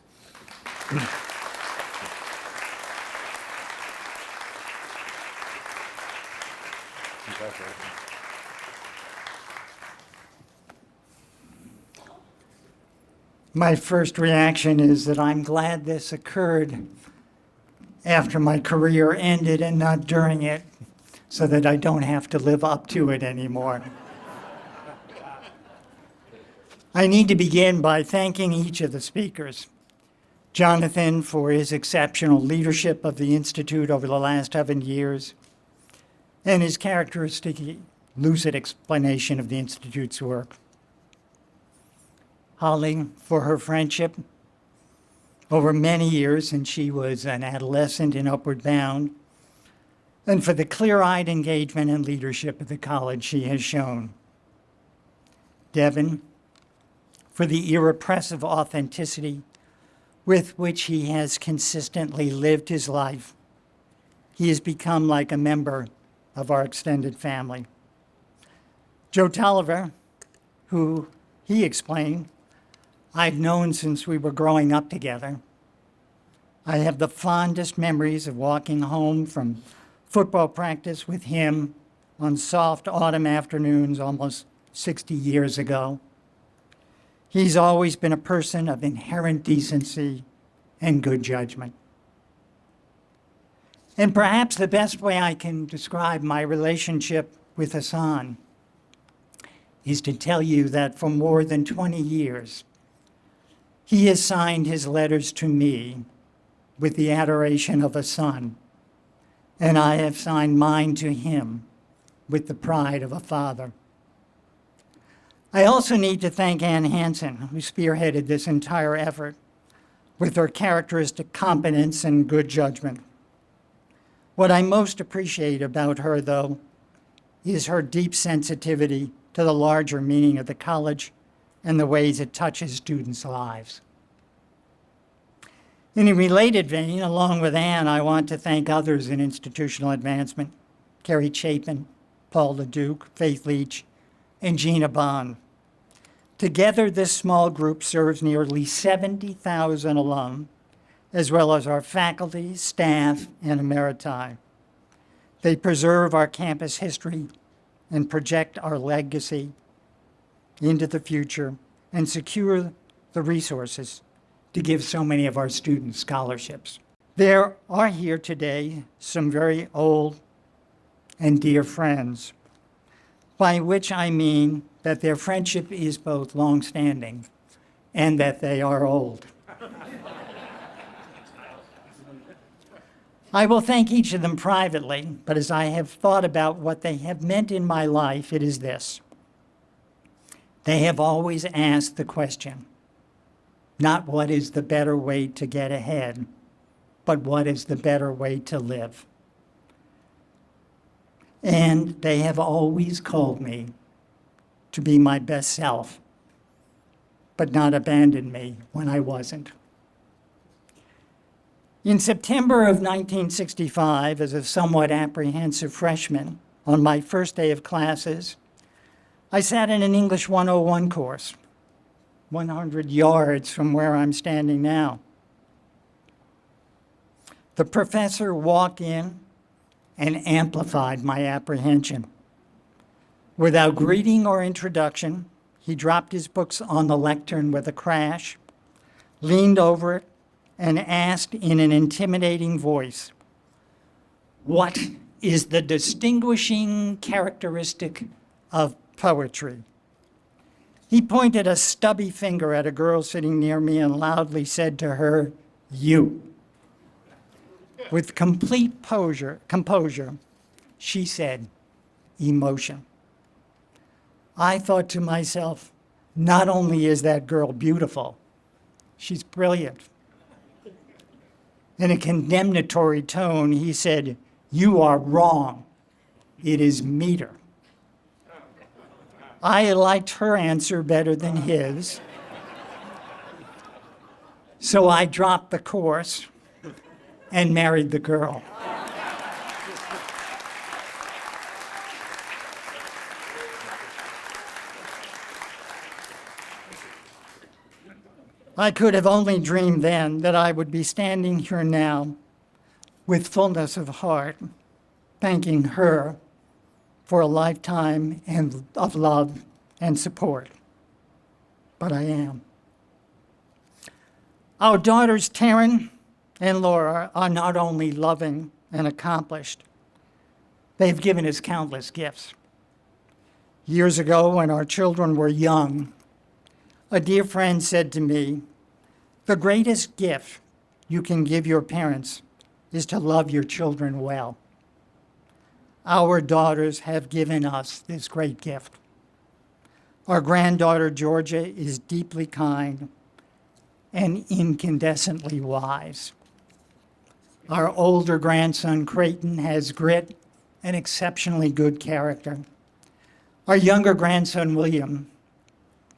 My first reaction is that I'm glad this occurred after my career ended and not during it, so that I don't have to live up to it anymore. I need to begin by thanking each of the speakers. Jonathan for his exceptional leadership of the Institute over the last 7 years, and his characteristically lucid explanation of the Institute's work. Holly for her friendship over many years since she was an adolescent in Upward Bound, and for the clear-eyed engagement and leadership of the college she has shown. Devin, for the irrepressive authenticity with which he has consistently lived his life. He has become like a member of our extended family. Joe Tolliver, who he explained, I've known since we were growing up together. I have the fondest memories of walking home from football practice with him on soft autumn afternoons almost 60 years ago. He's always been a person of inherent decency and good judgment. And perhaps the best way I can describe my relationship with Hassan is to tell you that for more than 20 years, he has signed his letters to me with the adoration of a son, and I have signed mine to him with the pride of a father. I also need to thank Ann Hansen, who spearheaded this entire effort with her characteristic competence and good judgment. What I most appreciate about her, though, is her deep sensitivity to the larger meaning of the college and the ways it touches students' lives. In a related vein, along with Ann, I want to thank others in institutional advancement, Carrie Chapin, Paul LeDuc, Faith Leach, and Gina Bond. Together, this small group serves nearly 70,000 alum, as well as our faculty, staff, and emeriti. They preserve our campus history and project our legacy into the future and secure the resources to give so many of our students scholarships. There are here today some very old and dear friends, by which I mean that their friendship is both long-standing and that they are old. I will thank each of them privately, but as I have thought about what they have meant in my life, it is this. They have always asked the question, not what is the better way to get ahead, but what is the better way to live. And they have always called me to be my best self, but not abandoned me when I wasn't. In September of 1965, as a somewhat apprehensive freshman, on my first day of classes, I sat in an English 101 course, 100 yards from where I'm standing now. The professor walked in and amplified my apprehension. Without greeting or introduction, he dropped his books on the lectern with a crash, leaned over it, and asked in an intimidating voice, "What is the distinguishing characteristic of poetry?" He pointed a stubby finger at a girl sitting near me and loudly said to her, "You." With complete composure, she said, "Emotion." I thought to myself, not only is that girl beautiful, she's brilliant. In a condemnatory tone, he said, "You are wrong. It is meter." I liked her answer better than his, so I dropped the course and married the girl. I could have only dreamed then that I would be standing here now with fullness of heart, thanking her for a lifetime of love and support. But I am. Our daughters, Taryn and Laura, are not only loving and accomplished, they've given us countless gifts. Years ago, when our children were young, a dear friend said to me, "The greatest gift you can give your parents is to love your children well." Our daughters have given us this great gift. Our granddaughter, Georgia, is deeply kind and incandescently wise. Our older grandson, Creighton, has grit and exceptionally good character. Our younger grandson, William,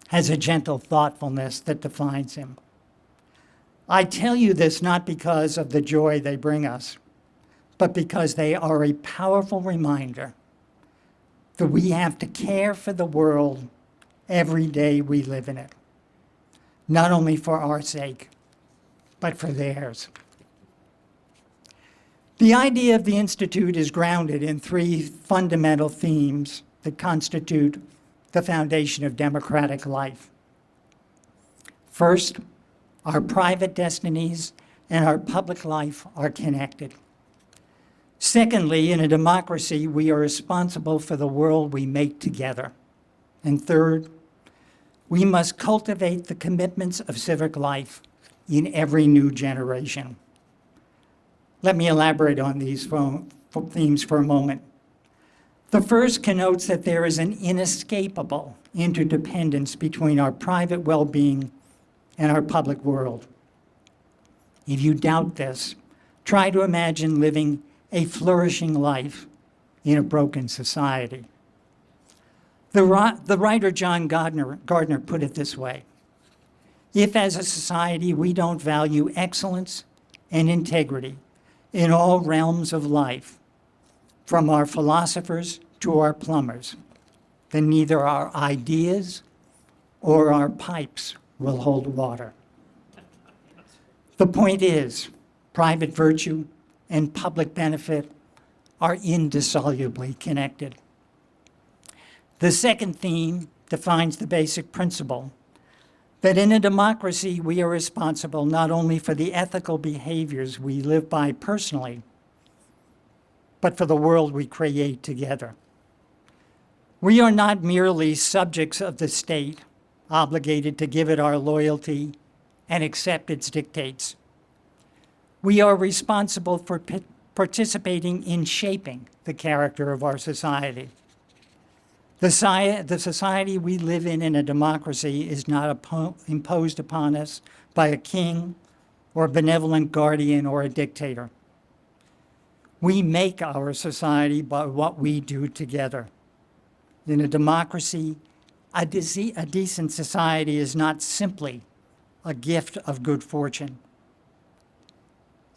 has a gentle thoughtfulness that defines him. I tell you this not because of the joy they bring us, but because they are a powerful reminder that we have to care for the world every day we live in it, not only for our sake, but for theirs. The idea of the Institute is grounded in three fundamental themes that constitute the foundation of democratic life. First, our private destinies and our public life are connected. Secondly, in a democracy, we are responsible for the world we make together. And third, we must cultivate the commitments of civic life in every new generation. Let me elaborate on these themes for a moment. The first connotes that there is an inescapable interdependence between our private well-being and our public world. If you doubt this, try to imagine living a flourishing life in a broken society. The writer John Gardner put it this way: if as a society we don't value excellence and integrity in all realms of life, from our philosophers to our plumbers, then neither our ideas or our pipes will hold water. The point is, private virtue and public benefit are indissolubly connected. The second theme defines the basic principle that in a democracy we are responsible not only for the ethical behaviors we live by personally, but for the world we create together. We are not merely subjects of the state, obligated to give it our loyalty and accept its dictates. We are responsible for participating in shaping the character of our society. The society we live in a democracy is not imposed upon us by a king or a benevolent guardian or a dictator. We make our society by what we do together. In a democracy, a decent society is not simply a gift of good fortune.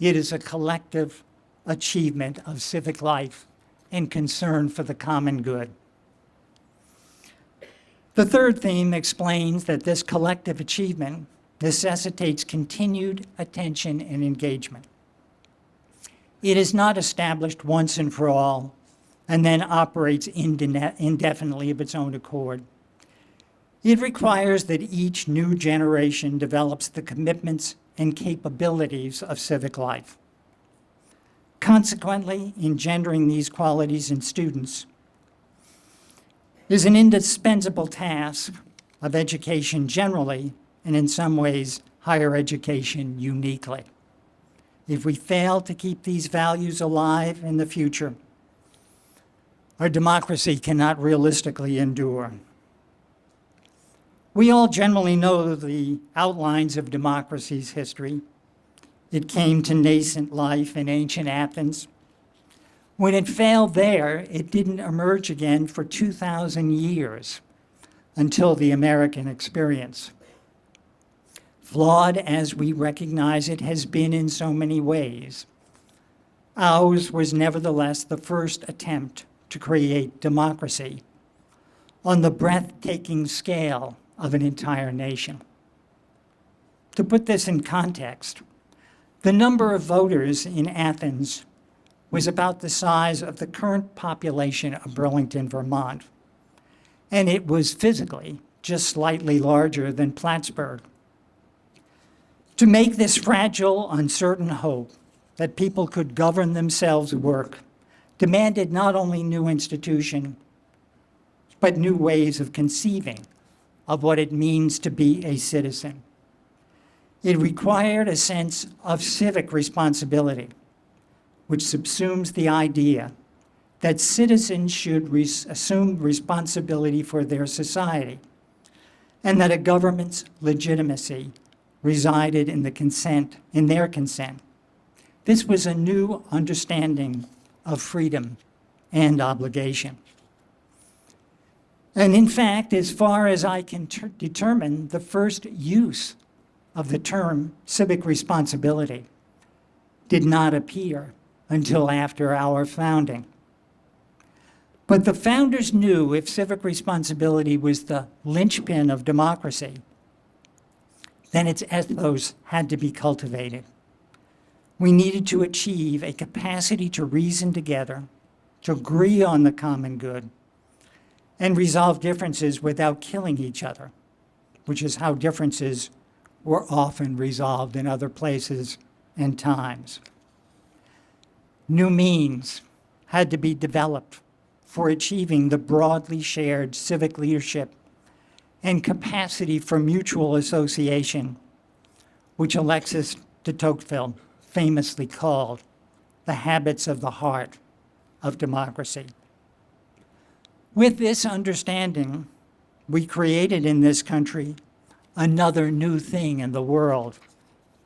It is a collective achievement of civic life and concern for the common good. The third theme explains that this collective achievement necessitates continued attention and engagement. It is not established once and for all and then operates indefinitely of its own accord. It requires that each new generation develops the commitments and capabilities of civic life. Consequently, engendering these qualities in students is an indispensable task of education generally, and in some ways, higher education uniquely. If we fail to keep these values alive in the future, our democracy cannot realistically endure. We all generally know the outlines of democracy's history. It came to nascent life in ancient Athens. When it failed there, it didn't emerge again for 2,000 years until the American experience. Flawed as we recognize it has been in so many ways, ours was nevertheless the first attempt to create democracy on the breathtaking scale of an entire nation. To put this in context, the number of voters in Athens was about the size of the current population of Burlington, Vermont, and it was physically just slightly larger than Plattsburgh. To make this fragile, uncertain hope that people could govern themselves work demanded not only new institutions, but new ways of conceiving of what it means to be a citizen. It required a sense of civic responsibility, which subsumes the idea that citizens should assume responsibility for their society, and that a government's legitimacy resided in their consent. This was a new understanding of freedom and obligation. And in fact, as far as I can determine, the first use of the term civic responsibility did not appear until after our founding. But the founders knew if civic responsibility was the linchpin of democracy, then its ethos had to be cultivated. We needed to achieve a capacity to reason together, to agree on the common good, and resolve differences without killing each other, which is how differences were often resolved in other places and times. New means had to be developed for achieving the broadly shared civic leadership and capacity for mutual association, which Alexis de Tocqueville famously called the habits of the heart of democracy. With this understanding, we created in this country another new thing in the world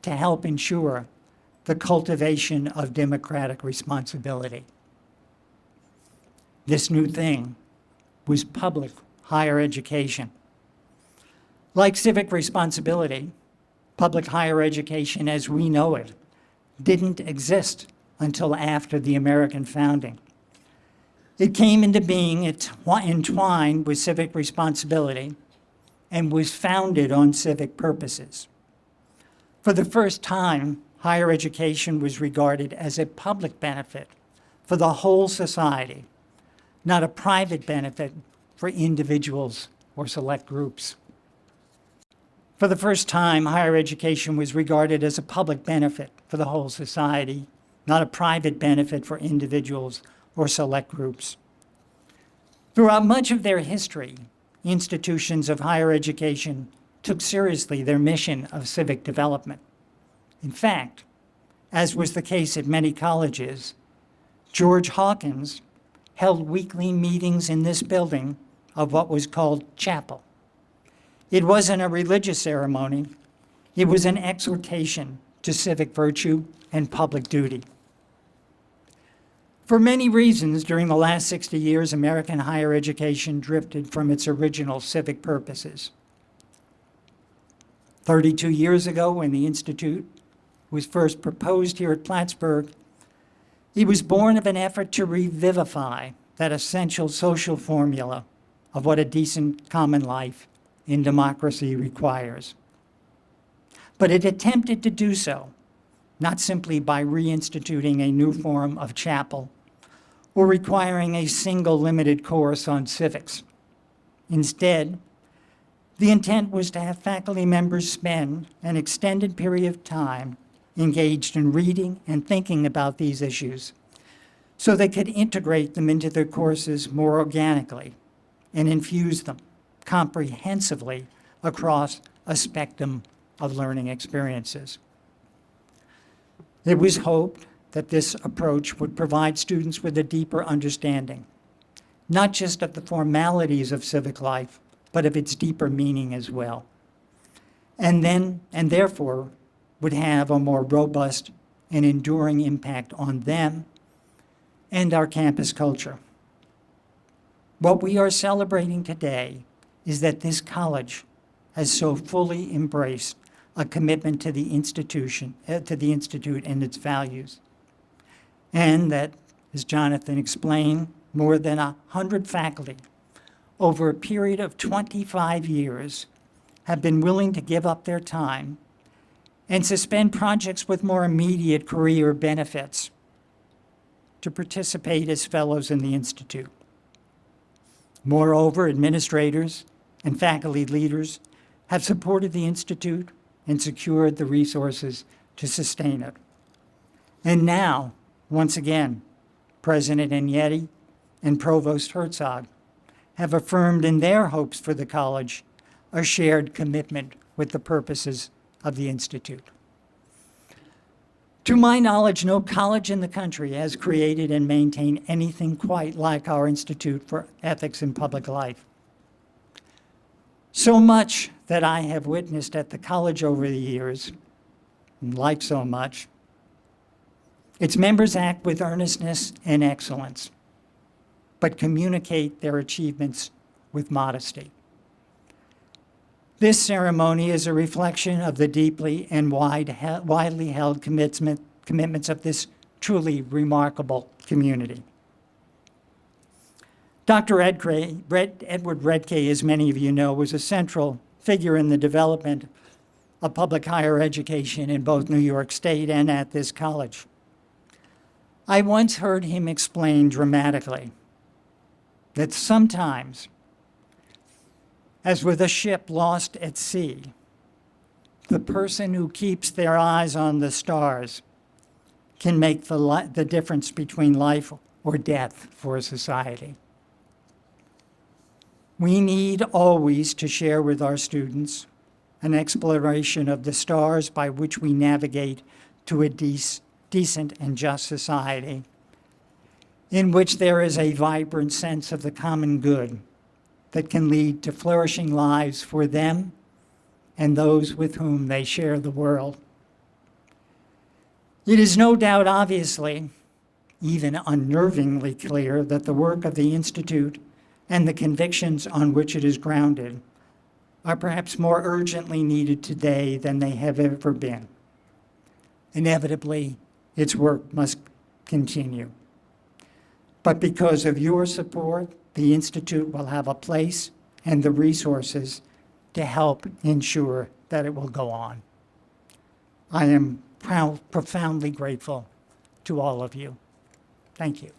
to help ensure the cultivation of democratic responsibility. This new thing was public higher education. Like civic responsibility, public higher education as we know it didn't exist until after the American founding. It came into being entwined with civic responsibility and was founded on civic purposes. For the first time, higher education was regarded as a public benefit for the whole society, not a private benefit for individuals or select groups. For the first time, higher education was regarded as a public benefit for the whole society, not a private benefit for individuals or select groups. Throughout much of their history, institutions of higher education took seriously their mission of civic development. In fact, as was the case at many colleges, George Hawkins held weekly meetings in this building of what was called chapel. It wasn't a religious ceremony. It was an exhortation to civic virtue and public duty. For many reasons, during the last 60 years, American higher education drifted from its original civic purposes. 32 years ago, when the Institute was first proposed here at Plattsburgh, it was born of an effort to revivify that essential social formula of what a decent common life in democracy requires. But it attempted to do so not simply by reinstituting a new form of chapel or requiring a single limited course on civics. Instead, the intent was to have faculty members spend an extended period of time engaged in reading and thinking about these issues so they could integrate them into their courses more organically and infuse them comprehensively across a spectrum of learning experiences. It was hoped that this approach would provide students with a deeper understanding, not just of the formalities of civic life, but of its deeper meaning as well, and therefore would have a more robust and enduring impact on them and our campus culture. What we are celebrating today is that this college has so fully embraced a commitment to the institute and its values, and that, as Jonathan explained, more than 100 faculty over a period of 25 years have been willing to give up their time and suspend projects with more immediate career benefits to participate as fellows in the Institute. Moreover, administrators and faculty leaders have supported the Institute and secured the resources to sustain it. And now, once again, President Agnelli and Provost Herzog have affirmed in their hopes for the college a shared commitment with the purposes of the Institute. To my knowledge, no college in the country has created and maintained anything quite like our Institute for Ethics in Public Life. So much that I have witnessed at the college over the years, and like so much, its members act with earnestness and excellence, but communicate their achievements with modesty. This ceremony is a reflection of the deeply and widely held commitments of this truly remarkable community. Dr. Edward Redke, as many of you know, was a central figure in the development of public higher education in both New York State and at this college. I once heard him explain dramatically that sometimes, as with a ship lost at sea, the person who keeps their eyes on the stars can make the difference between life or death for a society. We need always to share with our students an exploration of the stars by which we navigate to a decent and just society in which there is a vibrant sense of the common good that can lead to flourishing lives for them and those with whom they share the world. It is no doubt obviously, even unnervingly clear, that the work of the Institute and the convictions on which it is grounded are perhaps more urgently needed today than they have ever been. Inevitably, its work must continue. But because of your support, the Institute will have a place and the resources to help ensure that it will go on. I am profoundly grateful to all of you. Thank you.